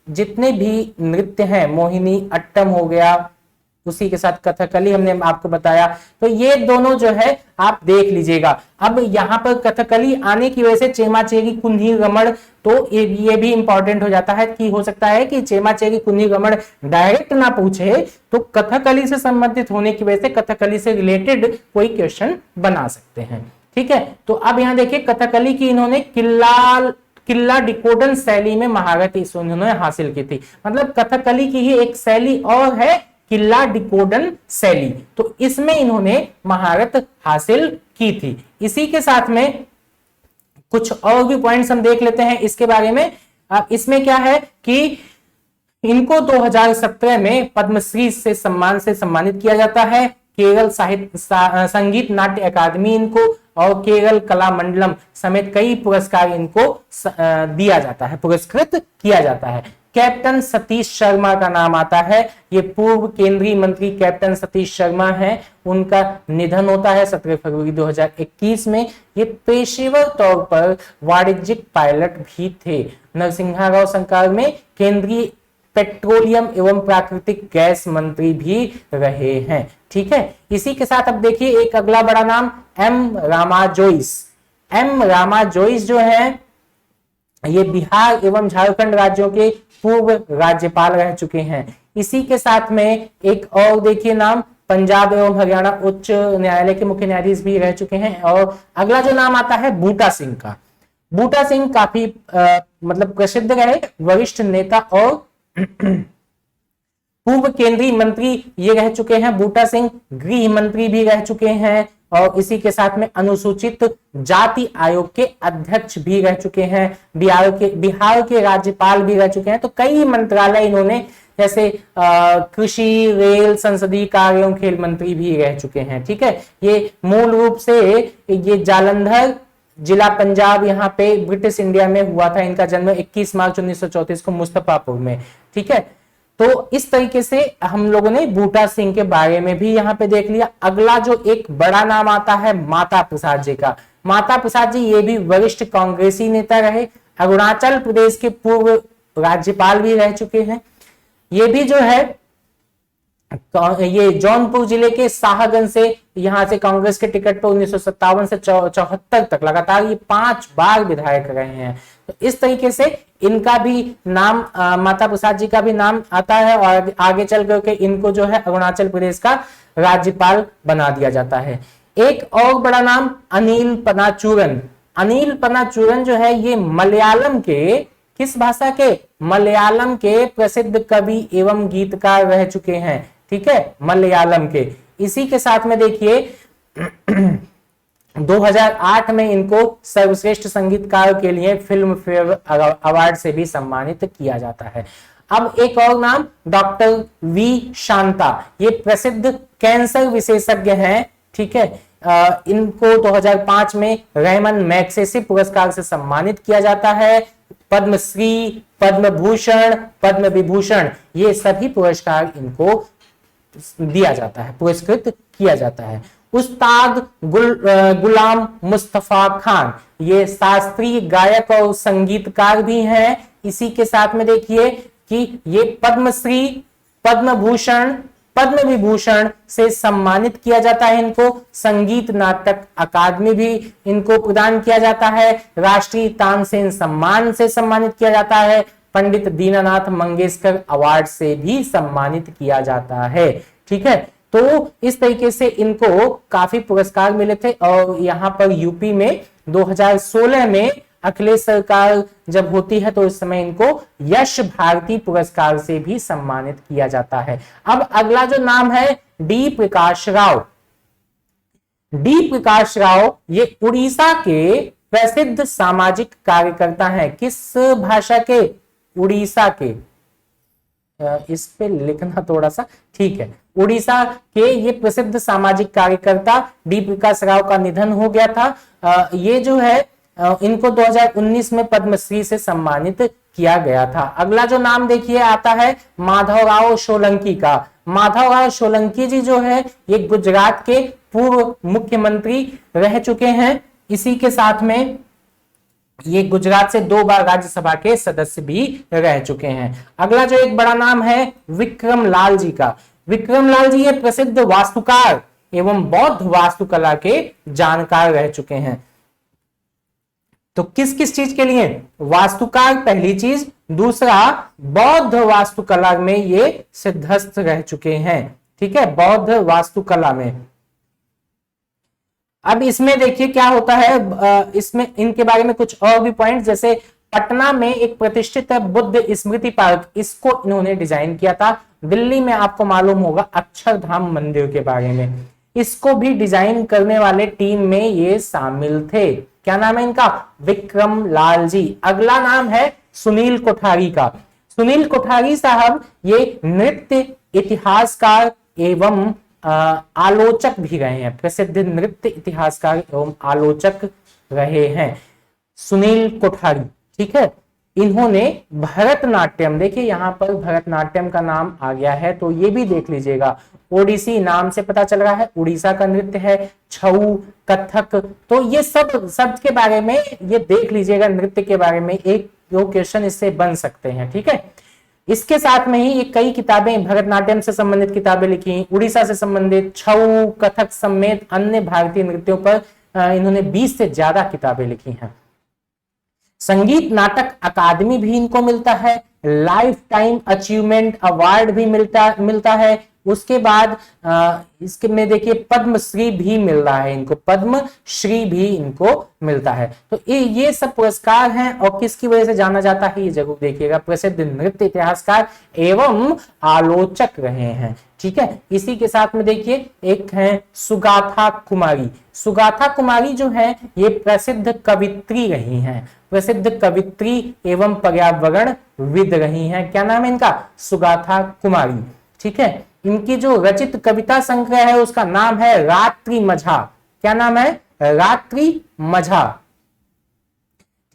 जितने भी नृत्य हैं, मोहिनी अट्टम हो गया, उसी के साथ कथकली हमने आपको बताया, तो ये दोनों जो है आप देख लीजिएगा। अब यहाँ पर कथकली आने की वजह से चेमाचेरी कुन्हीर रमण, तो ये भी इंपॉर्टेंट हो जाता है कि हो सकता है कि चेमाचेरी कुन्हीर रमण डायरेक्ट ना पूछे, तो कथकली से संबंधित होने की वजह से कथकली से रिलेटेड कोई क्वेश्चन बना सकते हैं, ठीक है। तो अब यहाँ देखिए कथकली की इन्होंने किल्ला डिकोडन शैली में महारत इन्होंने हासिल की थी। मतलब कथकली की ही एक शैली और है किल्ला डिकोडन शैली, तो इसमें इन्होंने महारत हासिल की थी। इसी के साथ में कुछ और भी पॉइंट्स हम देख लेते हैं इसके बारे में। इसमें क्या है कि इनको 2017 में पद्मश्री से सम्मानित किया जाता है। केरल साहित्य संगीत नाट्य अकादमी इनको और केरल कला मंडलम समेत कई पुरस्कार इनको दिया जाता है, पुरस्कृत किया जाता है। कैप्टन सतीश शर्मा का नाम आता है, ये पूर्व केंद्रीय मंत्री कैप्टन सतीश शर्मा हैं, उनका निधन होता है 17 फरवरी 2021 में। ये पेशेवर तौर पर वाणिज्यिक पायलट भी थे। नरसिंहा सरकार में केंद्रीय पेट्रोलियम एवं प्राकृतिक गैस मंत्री भी रहे हैं, ठीक है। इसी के साथ अब देखिए एक अगला बड़ा नाम एम रामा जोइस। एम रामा जोइस जो है ये बिहार एवं झारखंड राज्यों के पूर्व राज्यपाल रह चुके हैं। इसी के साथ में एक और देखिए नाम पंजाब एवं हरियाणा उच्च न्यायालय के मुख्य न्यायाधीश भी रह चुके हैं। और अगला जो नाम आता है बूटा सिंह का। बूटा सिंह काफी मतलब प्रसिद्ध रहे, वरिष्ठ नेता और पूर्व केंद्रीय मंत्री ये रह चुके हैं। बूटा सिंह गृह मंत्री भी रह चुके हैं और इसी के साथ में अनुसूचित जाति आयोग के अध्यक्ष भी रह चुके हैं। बिहार के राज्यपाल भी रह चुके हैं। तो कई मंत्रालय इन्होंने, जैसे कृषि, रेल, संसदीय कार्य एवं खेल मंत्री भी रह चुके हैं, ठीक है। ये मूल रूप से ये जालंधर जिला पंजाब यहाँ पे ब्रिटिश इंडिया में हुआ था। इनका जन्म 21 मार्च 1934 को मुस्तफापुर में, ठीक है। तो इस तरीके से हम लोगों ने बूटा सिंह के बारे में भी यहाँ पे देख लिया। अगला जो एक बड़ा नाम आता है माता प्रसाद जी का। माता प्रसाद जी ये भी वरिष्ठ कांग्रेसी नेता रहे, अरुणाचल प्रदेश के पूर्व राज्यपाल भी रह चुके हैं। ये भी जो है ये जौनपुर जिले के शाहगंज से यहां से कांग्रेस के टिकट पर 1957 से 74 तक लगातार ये 5 बार विधायक रहे हैं। तो इस तरीके से इनका भी नाम, माता प्रसाद जी का भी नाम आता है और आगे चल करके इनको जो है अरुणाचल प्रदेश का राज्यपाल बना दिया जाता है। एक और बड़ा नाम अनिल पनाचूरन। अनिल पनाचूरन जो है ये मलयालम के, किस भाषा के, मलयालम के प्रसिद्ध कवि एवं गीतकार रह चुके हैं, ठीक है, मलयालम के। इसी के साथ में देखिए 2008 में इनको सर्वश्रेष्ठ संगीतकार के लिए फिल्म फेयर अवार्ड से भी सम्मानित किया जाता है। अब एक और नाम डॉक्टर वी शांता। ये प्रसिद्ध कैंसर विशेषज्ञ हैं, ठीक है। इनको 2005 में रेमन मैग्सेसे पुरस्कार से सम्मानित किया जाता है। पद्मश्री, पद्म भूषण, पद्म विभूषण, ये सभी पुरस्कार इनको दिया जाता है, पुरस्कृत किया जाता है। उस्ताद गुलाम मुस्तफा खान, ये शास्त्रीय गायक और संगीतकार भी हैं। इसी के साथ में देखिए कि ये पद्मश्री, पद्म भूषण, पद्म विभूषण से सम्मानित किया जाता है इनको। संगीत नाटक अकादमी भी इनको प्रदान किया जाता है। राष्ट्रीय तानसेन सम्मान से सम्मानित किया जाता है। पंडित दीनानाथ मंगेशकर अवार्ड से भी सम्मानित किया जाता है। ठीक है, तो इस तरीके से इनको काफी पुरस्कार मिले थे। और यहाँ पर यूपी में 2016 में अखिलेश सरकार जब होती है तो इस समय इनको यश भारती पुरस्कार से भी सम्मानित किया जाता है। अब अगला जो नाम है डी प्रकाश राव। डी प्रकाश राव ये उड़ीसा के प्रसिद्ध सामाजिक कार्यकर्ता हैं। किस भाषा के? उड़ीसा के। इस पे लिखना थोड़ा सा ठीक है। उड़ीसा के ये प्रसिद्ध सामाजिक कार्यकर्ता डी प्रकाश राव का निधन हो गया था। ये जो है इनको 2019 में पद्मश्री से सम्मानित किया गया था। अगला जो नाम देखिए आता है माधवराव सोलंकी का। माधवराव सोलंकी जी जो है ये गुजरात के पूर्व मुख्यमंत्री रह चुके हैं। इसी के साथ में ये गुजरात से 2 बार राज्यसभा के सदस्य भी रह चुके हैं। अगला जो एक बड़ा नाम है विक्रम लाल जी का। विक्रम लाल जी ये प्रसिद्ध वास्तुकार एवं बौद्ध वास्तुकला के जानकार रह चुके हैं। तो किस किस चीज के लिए? वास्तुकार पहली चीज, दूसरा बौद्ध वास्तुकला में ये सिद्धस्थ रह चुके हैं। ठीक है, बौद्ध वास्तुकला में। अब इसमें देखिए क्या होता है, इसमें इनके बारे में कुछ और भी पॉइंट, जैसे पटना में एक प्रतिष्ठित बुद्ध स्मृति पार्क, इसको इन्होंने डिजाइन किया था। दिल्ली में आपको मालूम होगा अक्षरधाम मंदिर के बारे में, इसको भी डिजाइन करने वाले टीम में ये शामिल थे। क्या नाम है इनका? विक्रम लाल जी। अगला नाम है सुनील कोठारी का। सुनील कोठारी साहब ये नृत्य इतिहासकार एवं आलोचक भी रहे हैं, प्रसिद्ध नृत्य इतिहासकार एवं आलोचक रहे हैं सुनील कोठारी। ठीक है, इन्होंने भरतनाट्यम, देखिए यहां पर भरतनाट्यम का नाम आ गया है तो ये भी देख लीजिएगा। ओडिसी नाम से पता चल रहा है उड़ीसा का नृत्य है। छऊ, कथक, तो ये सब के बारे में ये देख लीजिएगा। नृत्य के बारे में एक दो क्वेश्चन इससे बन सकते हैं। ठीक है, इसके साथ में ही ये कई किताबें भरतनाट्यम से संबंधित किताबें लिखी, उड़ीसा से संबंधित, छऊ, कथक समेत अन्य भारतीय नृत्यों पर इन्होंने 20 से ज्यादा किताबें लिखी हैं। संगीत नाटक अकादमी भी इनको मिलता है। लाइफ टाइम अचीवमेंट अवार्ड भी मिलता है। उसके बाद इसके में देखिए पद्मश्री भी मिल रहा है इनको, पद्मश्री भी इनको मिलता है। तो ये सब पुरस्कार हैं। और किसकी वजह से जाना जाता है ये जरूर देखिएगा, प्रसिद्ध नृत्य इतिहासकार एवं आलोचक रहे हैं। ठीक है, इसी के साथ में देखिए एक है सुगाथा कुमारी। सुगाथा कुमारी जो है ये प्रसिद्ध कवित्री रही हैं, प्रसिद्ध कवित्री एवं पर्यावरण विद रही हैं। क्या नाम है इनका? सुगाथा कुमारी। ठीक है, इनकी जो रचित कविता संग्रह है उसका नाम है रात्रि मझा। क्या नाम है? रात्रि मझा।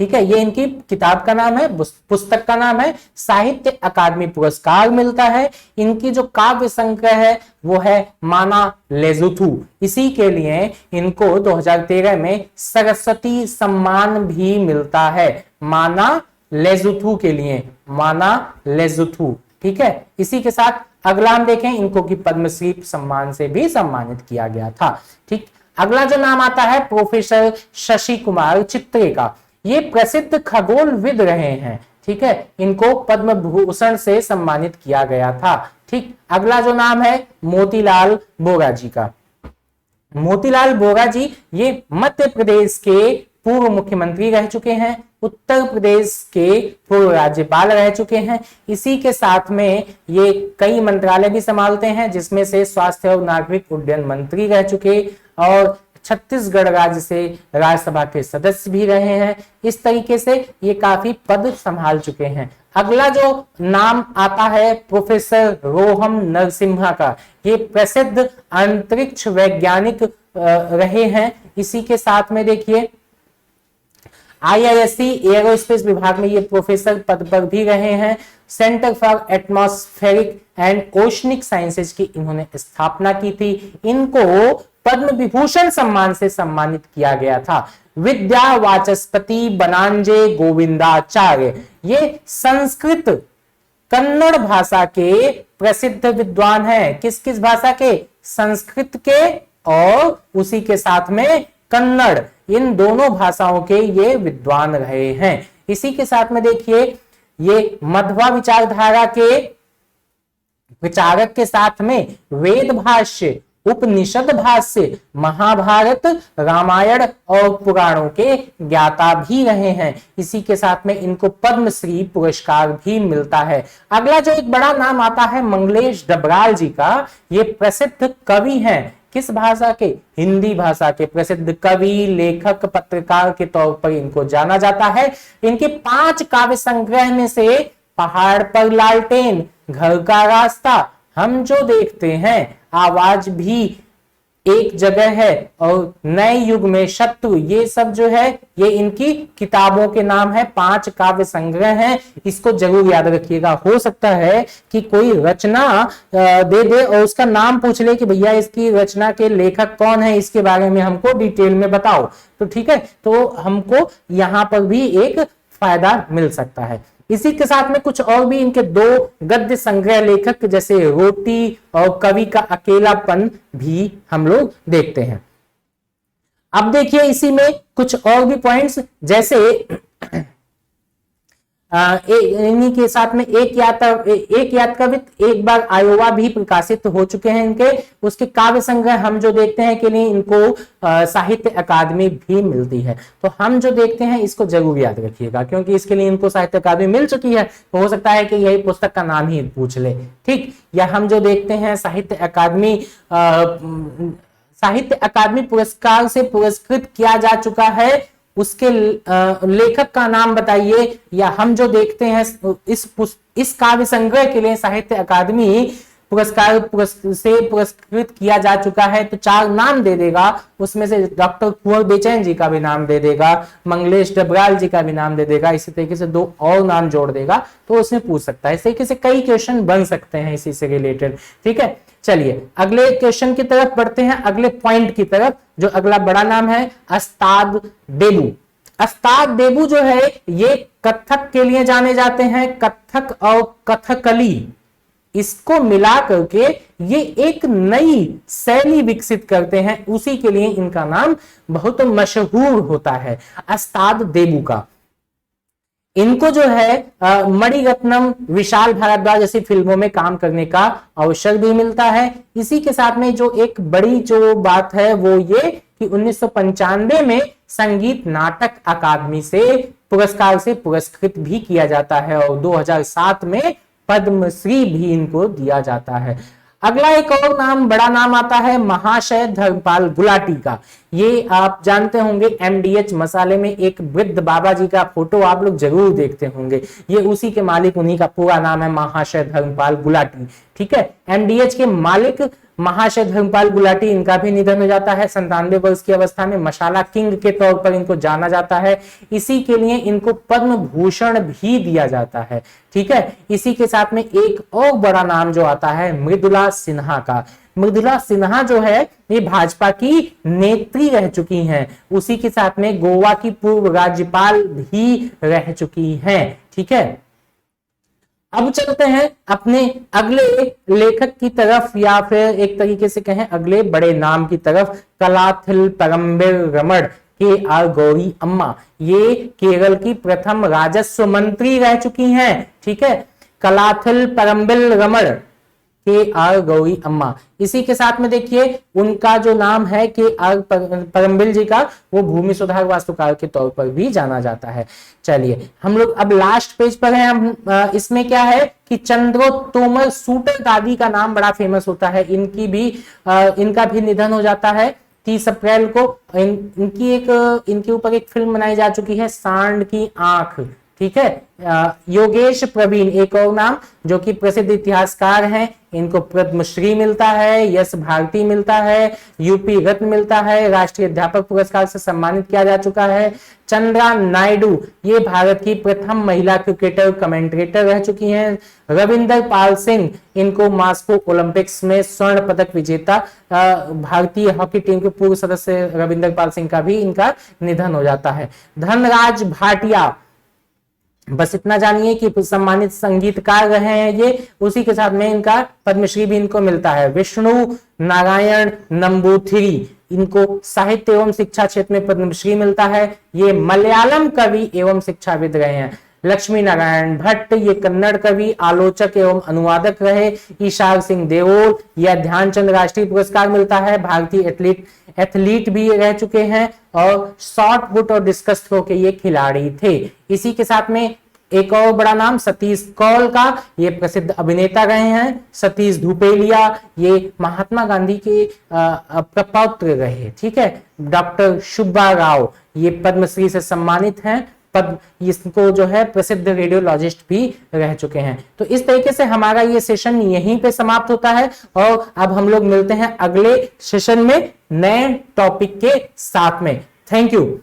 ठीक है, ये इनकी किताब का नाम है, पुस्तक का नाम है। साहित्य अकादमी पुरस्कार मिलता है। इनकी जो काव्य संग्रह है वो है माना लेजुथु। इसी के लिए इनको 2013 में सरस्वती सम्मान भी मिलता है, माना लेजुथु के लिए, माना लेजुथु। ठीक है, इसी के साथ अगला हम देखें इनको कि पद्मश्री सम्मान से भी सम्मानित किया गया था। ठीक, अगला जो नाम आता है प्रोफेसर शशि कुमार चित्रे का। ये प्रसिद्ध खगोलविद रहे हैं। ठीक है, इनको पद्म भूषण से सम्मानित किया गया था। ठीक, अगला जो नाम है मोतीलाल बोरा जी का। मोतीलाल बोरा जी ये मध्य प्रदेश के पूर्व मुख्यमंत्री रह चुके हैं, उत्तर प्रदेश के पूर्व राज्यपाल रह चुके हैं। इसी के साथ में ये कई मंत्रालय भी संभालते हैं, जिसमें से स्वास्थ्य और नागरिक उड्डयन मंत्री रह चुके और छत्तीसगढ़ राज्य से राज्यसभा के सदस्य भी रहे हैं। इस तरीके से ये काफी पद संभाल चुके हैं। अगला जो नाम आता है प्रोफेसर रोहम नरसिम्हा का, ये प्रसिद्ध अंतरिक्ष वैज्ञानिक रहे हैं। इसी के साथ में देखिए IISc एरोस्पेस विभाग में ये प्रोफेसर पद पर भी रहे हैं। Centre for atmospheric and oceanic sciences की इन्होंने स्थापना की थी। इनको पद्म विभूषण सम्मान से सम्मानित किया गया था। विद्या वाचस्पति बनांजे गोविंदाचार्य, ये संस्कृत कन्नड़ भाषा के प्रसिद्ध विद्वान हैं। किस किस भाषा के? संस्कृत के और उसी के साथ में कन्नड़, इन दोनों भाषाओं के ये विद्वान रहे हैं। इसी के साथ में देखिए ये मध्वा विचारधारा के विचारक के साथ में वेद भाष्य, उपनिषद भाष्य, महाभारत, रामायण और पुराणों के ज्ञाता भी रहे हैं। इसी के साथ में इनको पद्मश्री पुरस्कार भी मिलता है। अगला जो एक बड़ा नाम आता है मंगलेश डबराल जी का, ये प्रसिद्ध कवि हैं। किस भाषा के? हिंदी भाषा के प्रसिद्ध कवि, लेखक, पत्रकार के तौर पर इनको जाना जाता है। इनके 5 काव्य संग्रह में से पहाड़ पर लालटेन, घर का रास्ता, हम जो देखते हैं, आवाज भी एक जगह है और नए युग में शत्रु, ये सब जो है ये इनकी किताबों के नाम है। 5 काव्य संग्रह हैं, इसको जरूर याद रखिएगा। हो सकता है कि कोई रचना दे दे और उसका नाम पूछ ले कि भैया इसकी रचना के लेखक कौन है, इसके बारे में हमको डिटेल में बताओ, तो ठीक है, तो हमको यहां पर भी एक फायदा मिल सकता है। इसी के साथ में कुछ और भी इनके 2 गद्य संग्रह लेखक जैसे रोटी और कवि का अकेलापन भी हम लोग देखते हैं। अब देखिए इसी में कुछ और भी पॉइंट्स, जैसे इन्हीं के साथ में एक यात्रवित एक बार आयोवा भी प्रकाशित हो चुके हैं इनके। उसके काव्य संग्रह हम जो देखते हैं के लिए इनको साहित्य अकादमी भी मिलती है। तो हम जो देखते हैं इसको जरूर याद रखिएगा, क्योंकि इसके लिए इनको साहित्य अकादमी मिल चुकी है, तो हो सकता है कि यही पुस्तक का नाम ही पूछ ले, ठीक। या हम जो देखते हैं साहित्य अकादमी पुरस्कार से पुरस्कृत किया जा चुका है, उसके लेखक का नाम बताइए। या हम जो देखते हैं इस काव्य संग्रह के लिए साहित्य अकादमी पुरस्कार से पुरस्कृत किया जा चुका है, तो 4 नाम दे देगा। उसमें से डॉक्टर कुंवर बेचैन जी का भी नाम दे देगा, मंगलेश डबराल जी का भी नाम दे देगा, इसी तरीके से 2 और नाम जोड़ देगा, तो उसमें पूछ सकता है। इस तरीके से कई क्वेश्चन बन सकते हैं इसी से रिलेटेड, ठीक है। चलिए अगले क्वेश्चन की तरफ बढ़ते हैं, अगले पॉइंट की तरफ। जो अगला बड़ा नाम है अस्ताद देबू। अस्ताद देबू जो है ये कथक के लिए जाने जाते हैं। कथक और कथकली इसको मिला करके ये एक नई शैली विकसित करते हैं, उसी के लिए इनका नाम बहुत मशहूर होता है, अस्ताद देबू का। इनको जो है मणिरत्नम, विशाल भारद्वाज जैसी फिल्मों में काम करने का अवसर भी मिलता है। इसी के साथ में जो एक बड़ी जो बात है वो ये कि 1995 में संगीत नाटक अकादमी से पुरस्कार से पुरस्कृत भी किया जाता है और 2007 में पद्मश्री भी इनको दिया जाता है। अगला एक और नाम, बड़ा नाम आता है महाशय धर्मपाल गुलाटी का। ये आप जानते होंगे MDH मसाले में एक वृद्ध बाबा जी का फोटो आप लोग जरूर देखते होंगे, ये उसी के मालिक, उन्हीं का पूरा नाम है महाशय धर्मपाल गुलाटी, ठीक है। MDH के मालिक महाशय धर्मपाल गुलाटी, इनका भी निधन हो जाता है 97 वर्ष की अवस्था में। मसाला किंग के तौर पर इनको जाना जाता है, इसी के लिए इनको पद्म भूषण भी दिया जाता है, ठीक है। इसी के साथ में एक और बड़ा नाम जो आता है मृदुला सिन्हा का। मृदुला सिन्हा जो है ये भाजपा की नेत्री रह चुकी हैं, उसी के साथ में गोवा की पूर्व राज्यपाल भी रह चुकी हैं, ठीक है। अब चलते हैं अपने अगले लेखक की तरफ, या फिर एक तरीके से कहें अगले बड़े नाम की तरफ। कलाथिल परम्बिर रमण के आर गौरी अम्मा, ये केरल की प्रथम राजस्व मंत्री रह चुकी हैं, ठीक है। कलाथिल परम्बिल रमण के आर गौरी अम्मा। इसी के साथ में देखिए उनका जो नाम है के आर परम्बिल जी का, वो भूमि सुधार वास्तुकार के तौर पर भी जाना जाता है। चलिए हम लोग अब लास्ट पेज पर हैं। हम इसमें क्या है कि चंद्रो तोमर सूटर दादी का नाम बड़ा फेमस होता है, इनका भी निधन हो जाता है 30 अप्रैल को इनके ऊपर एक फिल्म बनाई जा चुकी है, सांड की आंख। ठीक है, योगेश प्रवीण एक और नाम, जो कि प्रसिद्ध इतिहासकार हैं, इनको पद्मश्री मिलता है, यश भारती मिलता है, यूपी रत्न मिलता है, राष्ट्रीय अध्यापक पुरस्कार से सम्मानित किया जा चुका है। चंद्रा नायडू ये भारत की प्रथम महिला क्रिकेटर कमेंटेटर रह चुकी हैं। रविंदर पाल सिंह, इनको मास्को ओलंपिक्स में स्वर्ण पदक विजेता भारतीय हॉकी टीम के पूर्व सदस्य रविंदर पाल सिंह का भी इनका निधन हो जाता है। धनराज भाटिया, बस इतना जानिए कि सम्मानित संगीतकार रहे हैं ये, उसी के साथ में इनका पद्मश्री भी इनको मिलता है। विष्णु नारायण नंबूथिरी, इनको साहित्य एवं शिक्षा क्षेत्र में पद्मश्री मिलता है, ये मलयालम कवि एवं शिक्षाविद रहे हैं। लक्ष्मी नारायण भट्ट, ये कन्नड़ कवि, आलोचक एवं अनुवादक रहे। ईशार सिंह देओल, यह ध्यानचंद राष्ट्रीय पुरस्कार मिलता है, भारतीय एथलीट भी रह चुके हैं, और शॉर्ट पुट और डिस्कस थ्रो के ये खिलाड़ी थे। इसी के साथ में एक और बड़ा नाम सतीश कौल का, ये प्रसिद्ध अभिनेता रहे हैं। सतीश धुपेलिया, ये महात्मा गांधी के प्रपौत्र रहे। ठीक है, डॉक्टर सुब्बा राव, ये पद्मश्री से सम्मानित हैं, इसको जो है प्रसिद्ध रेडियोलॉजिस्ट भी रह चुके हैं। तो इस तरीके से हमारा ये सेशन यहीं पे समाप्त होता है, और अब हम लोग मिलते हैं अगले सेशन में नए टॉपिक के साथ में। Thank you.